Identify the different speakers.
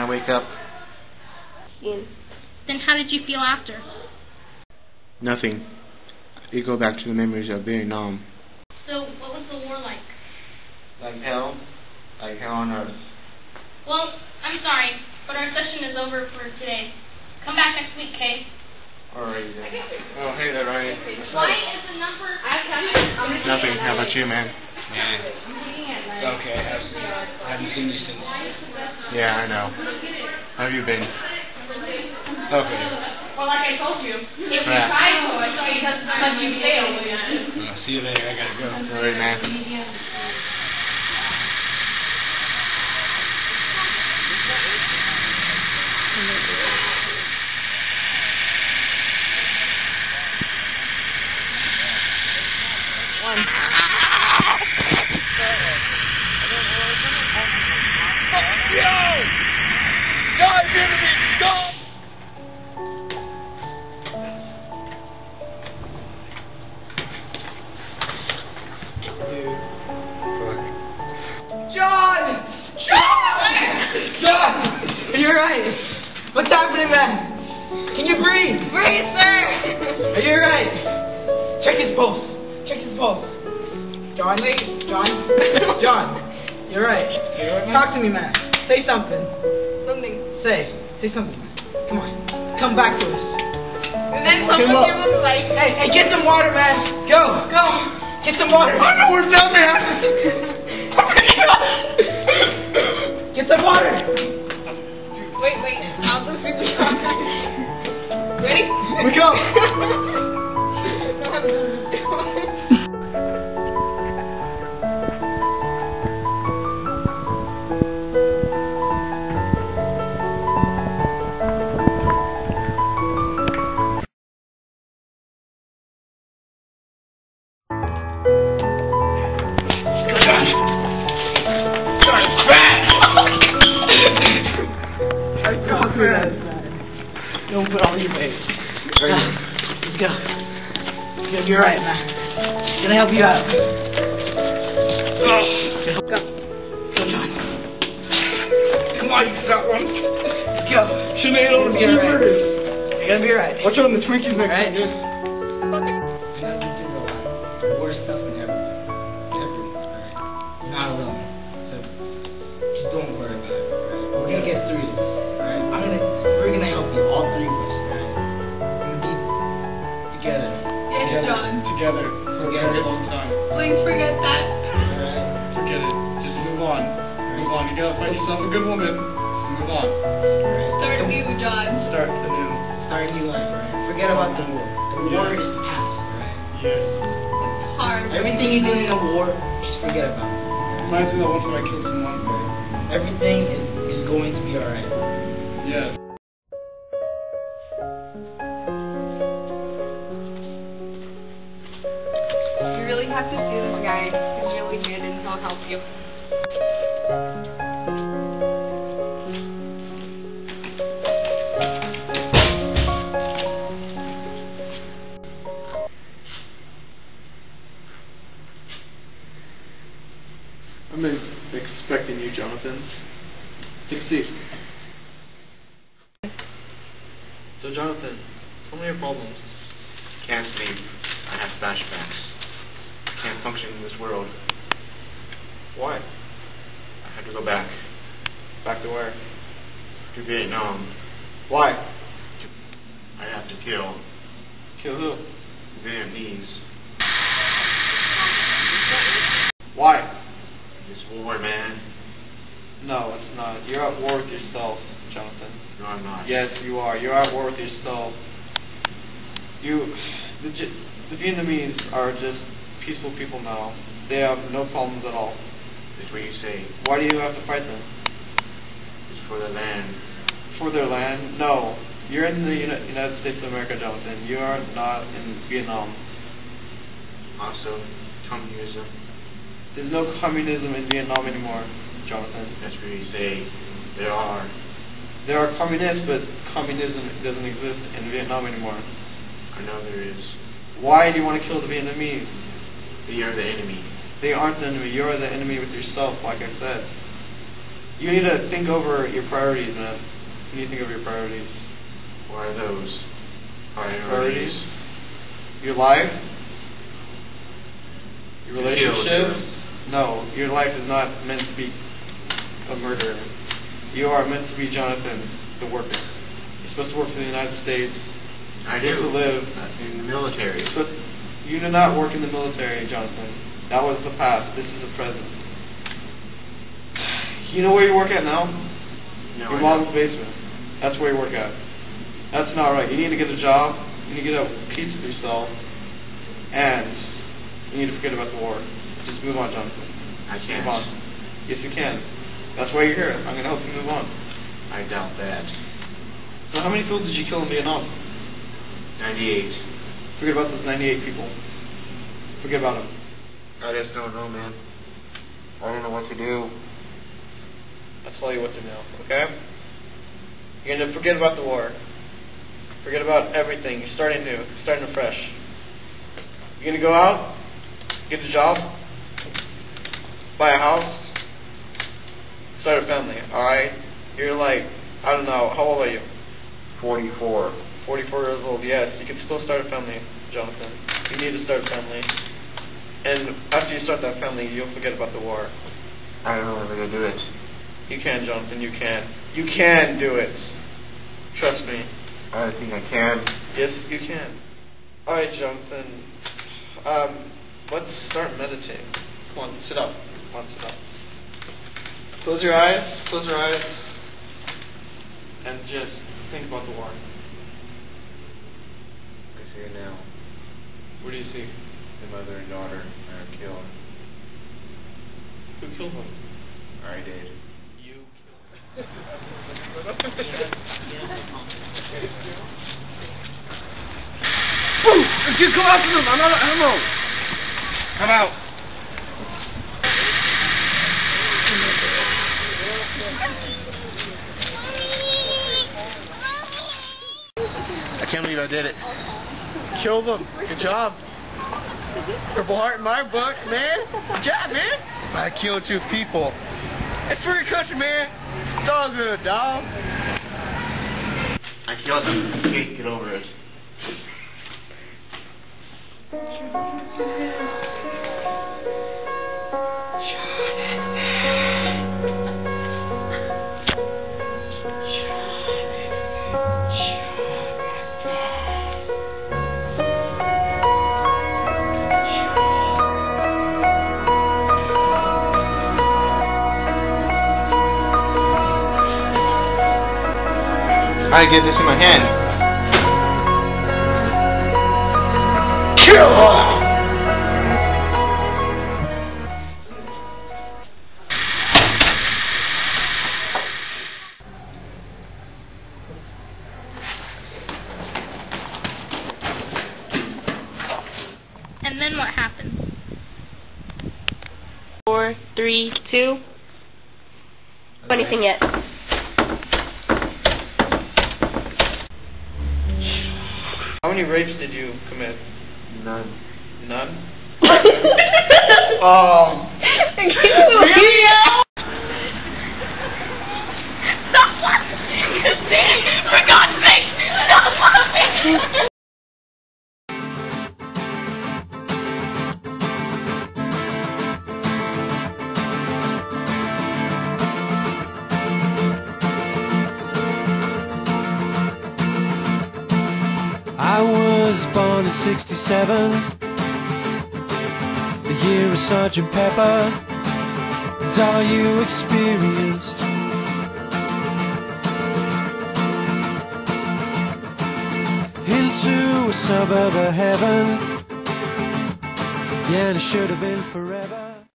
Speaker 1: I wake up.
Speaker 2: Then how did you feel after?
Speaker 1: Nothing. You go back to the memories of Vietnam.
Speaker 2: So, what was the war like?
Speaker 1: Like hell on earth.
Speaker 2: Well, I'm sorry, but our session is over for today. Come back next week, Kay.
Speaker 1: Alright then. Oh, hey there, Ryan.
Speaker 2: Why is the number...
Speaker 1: Nothing. How about you, man?
Speaker 3: Okay, I haven't seen you since.
Speaker 1: Yeah, I know. How have you been?
Speaker 3: Okay.
Speaker 2: Well, like I told you, if you try to, I saw you because you failed.
Speaker 3: See you later, I gotta go.
Speaker 1: Alright, man.
Speaker 4: You're right. What's happening, man? Can you breathe?
Speaker 2: Breathe, sir!
Speaker 4: Are you alright? Check his pulse. Check his pulse. John? John. You're right. Talk to me, man. Say something. Say something, man. Come on. Come back to us.
Speaker 2: And then someone here was like...
Speaker 4: Hey, get some water, man. Go. Get some water. I know what's down there. Get some water.
Speaker 2: Wait, I'll go through the contact. Ready?
Speaker 4: We go. Don't put all your weight. Let's go. It's gonna be alright, man. It's gonna help you out. Go, John. Come on, you fat one. Let's go.
Speaker 3: Should have ate all the cheeseburgers.
Speaker 4: You're gonna be alright.
Speaker 3: Watch out on the Twinkies next time, dude.
Speaker 5: The worst stuff in everything. Alright? You're not alone. So just don't worry about it. Right? We're gonna get through this. Alright? We're gonna help you, all three of us, right? We're gonna be together.
Speaker 2: Yes, John.
Speaker 3: Together.
Speaker 5: Forget
Speaker 3: For a
Speaker 5: it.
Speaker 3: long time.
Speaker 2: Please forget that.
Speaker 5: Alright?
Speaker 3: Forget it. Just move on. Move on. You gotta find yourself a good woman. Move on.
Speaker 5: Alright?
Speaker 2: Start new, John.
Speaker 3: Start anew.
Speaker 5: Start a new life, right? Forget about the war. The war is past, right?
Speaker 3: Yeah.
Speaker 2: Hard.
Speaker 5: Everything you did in the war, just forget about it.
Speaker 3: Reminds me of once when I killed someone.
Speaker 5: Everything is going to be alright.
Speaker 3: Yeah.
Speaker 2: You really have to see this guy. He's really good and he'll help you.
Speaker 1: I'm expecting you, Jonathan. Succeed.
Speaker 6: So Jonathan, tell me your problems.
Speaker 1: Can't sleep. I have flashbacks. I can't function in this world.
Speaker 6: Why?
Speaker 1: I have to go back.
Speaker 6: Back to where?
Speaker 1: To Vietnam.
Speaker 6: Why?
Speaker 1: I have to kill
Speaker 6: Kill who?
Speaker 1: Vietnamese.
Speaker 6: Why?
Speaker 1: This war, man.
Speaker 6: No, it's not. You're at war with yourself, Jonathan.
Speaker 1: No, I'm not.
Speaker 6: Yes, you are. You're at war with yourself. The Vietnamese are just peaceful people now. They have no problems at all.
Speaker 1: That's what you say.
Speaker 6: Why do you have to fight them?
Speaker 1: It's for the land.
Speaker 6: For their land? No. You're in the United States of America, Jonathan. You are not in Vietnam.
Speaker 1: Also, communism.
Speaker 6: There's no communism in Vietnam anymore, Jonathan.
Speaker 1: That's what you say. There are.
Speaker 6: There are communists, but communism doesn't exist in Vietnam anymore.
Speaker 1: I know there is.
Speaker 6: Why do you want to kill the Vietnamese?
Speaker 1: They are the enemy.
Speaker 6: They aren't the enemy. You're the enemy with yourself, like I said. You need to think over your priorities, man. You need to think over your priorities.
Speaker 1: What are those?
Speaker 6: Priorities? Your life? Your relationships? No, your life is not meant to be a murderer. You are meant to be Jonathan, the worker. You're supposed to work for the United States.
Speaker 1: I
Speaker 6: You're
Speaker 1: do.
Speaker 6: supposed to live
Speaker 1: In the military.
Speaker 6: You do not work in the military, Jonathan. That was the past. This is the present. You know where you work at now?
Speaker 1: No,
Speaker 6: Your
Speaker 1: I
Speaker 6: mom's
Speaker 1: don't.
Speaker 6: basement. That's where you work at. That's not right. You need to get a job. You need to get a piece of yourself. And you need to forget about the war. Just move on, Jonathan.
Speaker 1: I can't.
Speaker 6: Move on. Yes, you can. That's why you're here. I'm going to help you move on.
Speaker 1: I doubt that.
Speaker 6: So how many people did you kill in Vietnam?
Speaker 1: 98.
Speaker 6: Forget about those 98 people. Forget about them.
Speaker 1: I just don't know, man. I don't know what to do.
Speaker 6: I'll tell you what to do, okay? You're going to forget about the war. Forget about everything. You're starting new. Starting afresh. You're going to go out, get a job, buy a house, start a family, alright? You're like, I don't know, how old are you?
Speaker 1: 44.
Speaker 6: 44 years old, yes. You can still start a family, Jonathan. You need to start a family. And after you start that family, you'll forget about the war.
Speaker 1: I don't know if I'm going to do it.
Speaker 6: You can, Jonathan, you can. You can do it. Trust me.
Speaker 1: I think I can.
Speaker 6: Yes, you can. Alright, Jonathan. Let's start meditating. Come on, sit up. Come on, sit up. Close your eyes. Close your eyes. And just think about the war.
Speaker 1: I see it now.
Speaker 6: What do you see?
Speaker 1: The mother and daughter are killed.
Speaker 6: Who killed them?
Speaker 1: I did.
Speaker 6: You.
Speaker 3: Boom! Just come after them! I'm not an animal! Come out!
Speaker 7: I can't believe I did it. Kill them. Good job. Purple Heart in my book, man. Good job, man. I killed 2 people. It's for your country, man. It's all good, dog.
Speaker 1: I killed him. I can't get over it. I get this in my hand. Kill her!
Speaker 2: And then what happens? 4, 3, 2. Anything yet?
Speaker 6: How many rapes did you commit?
Speaker 1: None.
Speaker 6: None?
Speaker 2: Stop laughing! For God's sake! Stop laughing!
Speaker 8: I was born in '67, the year of Sgt. Pepper, and all you experienced. Into a suburb of heaven, yeah, and it should have been forever.